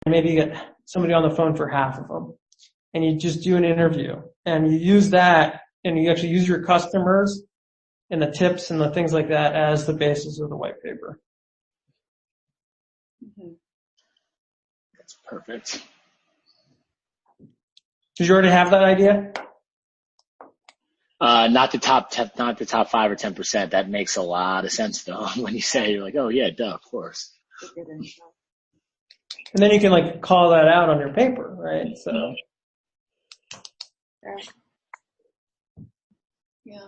maybe you get somebody on the phone for half of them, and you just do an interview, and you use that, and you actually use your customers and the tips and the things like that as the basis of the white paper. That's perfect. Did you already have that idea? Not the top 5 or 10%. That makes a lot of sense though. When you say, you're like, oh yeah, duh, of course. And then you can like call that out on your paper, right? So. Yeah.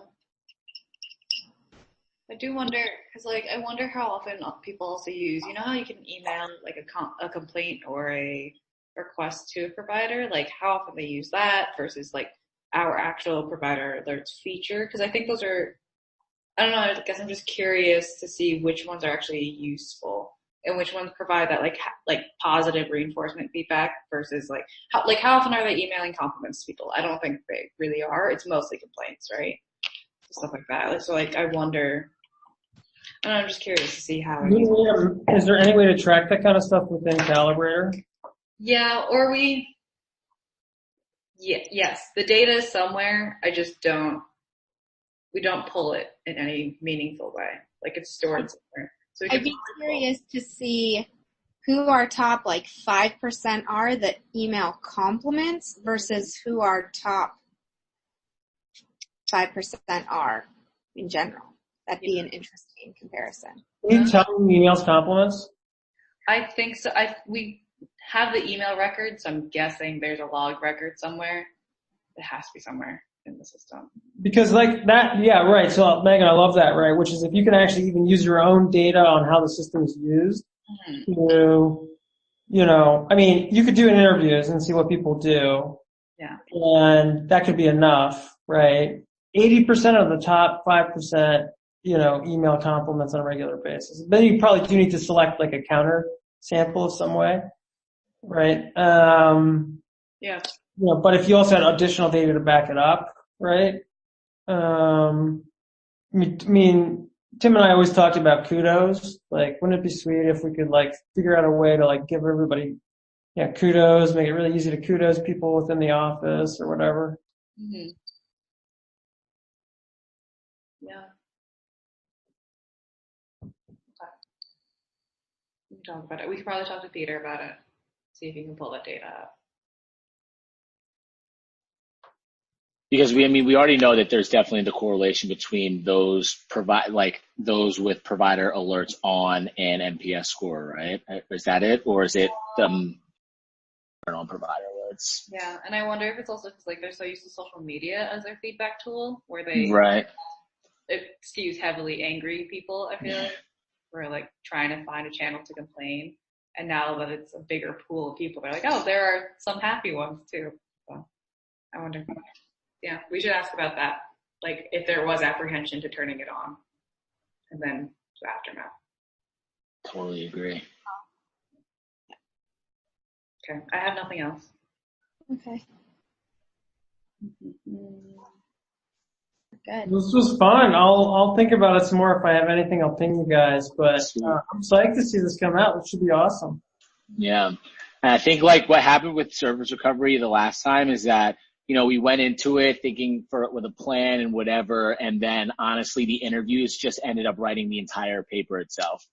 I do wonder, because like I wonder how often people also use, you know how you can email like a complaint or a request to a provider, like how often they use that versus like our actual provider alerts feature, because I think those are, I don't know, I guess I'm just curious to see which ones are actually useful and which ones provide that like positive reinforcement feedback versus like how often are they emailing compliments to people? I don't think they really are. It's mostly complaints, right? Stuff like that. So like I wonder, I don't know, I'm just curious to see how. Is there any way to track that kind of stuff within Calibrator? Yeah, or yes, the data is somewhere. I just we don't pull it in any meaningful way. Like it's stored somewhere. So I'd be curious to see who our top like 5% are that email compliments versus who our top 5% are in general. That'd be an interesting comparison. Can you tell me emails compliments? I think so. We have the email record, so I'm guessing there's a log record somewhere. It has to be somewhere in the system. Because like that, yeah, right. So Megan, I love that, right? Which is if you can actually even use your own data on how the system is used to, I mean, you could do interviews and see what people do. Yeah. And that could be enough, right? 80% of the top 5%, email compliments on a regular basis. Then you probably do need to select like a counter sample of some way, right? Yeah. But if you also had additional data to back it up, right? I mean, Tim and I always talked about kudos. Like, wouldn't it be sweet if we could like figure out a way to like give everybody, kudos, make it really easy to kudos people within the office or whatever. Mm-hmm. Yeah. Okay. We can talk about it. We could probably talk to Peter about it. See if he can pull that data up. Because we already know that there's definitely the correlation between those those with provider alerts on an NPS score, right? Is that it, or is it on provider alerts? Yeah, and I wonder if it's also because like they're so used to social media as their feedback tool, where they it skews heavily angry people. I feel like we're like trying to find a channel to complain, and now that it's a bigger pool of people, they're like, oh, there are some happy ones too. So I wonder. Yeah, we should ask about that. Like if there was apprehension to turning it on and then the aftermath. Totally agree. Okay, I have nothing else. Okay. Good. This was fun. I'll think about it some more. If I have anything, I'll ping you guys. But I'm psyched to see this come out. It should be awesome. Yeah. And I think like what happened with service recovery the last time is that we went into it thinking with a plan and whatever, and then honestly, the interviews just ended up writing the entire paper itself.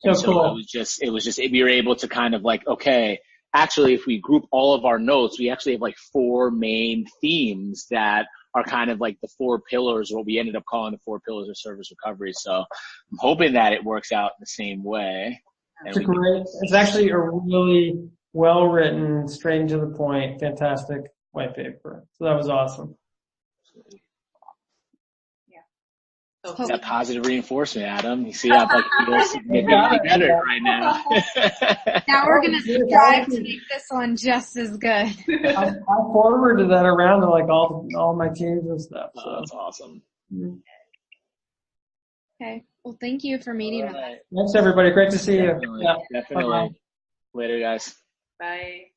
And so cool. it was just we were able to kind of like, okay, actually, if we group all of our notes, we actually have like 4 main themes that are kind of like the 4 pillars, what we ended up calling the 4 pillars of service recovery. So I'm hoping that it works out the same way. It's actually a really well written, straight and to the point, fantastic white paper. So that was awesome. Yeah. That positive reinforcement, Adam. You see how like feels significantly better right now. Now we're gonna strive to make this one just as good. I forwarded that around to like all my teams and stuff. So. Oh, that's awesome. Mm-hmm. Okay. Well, thank you for meeting with us. Thanks, everybody. Great to see you. Definitely. Bye-bye. Later, guys. Bye.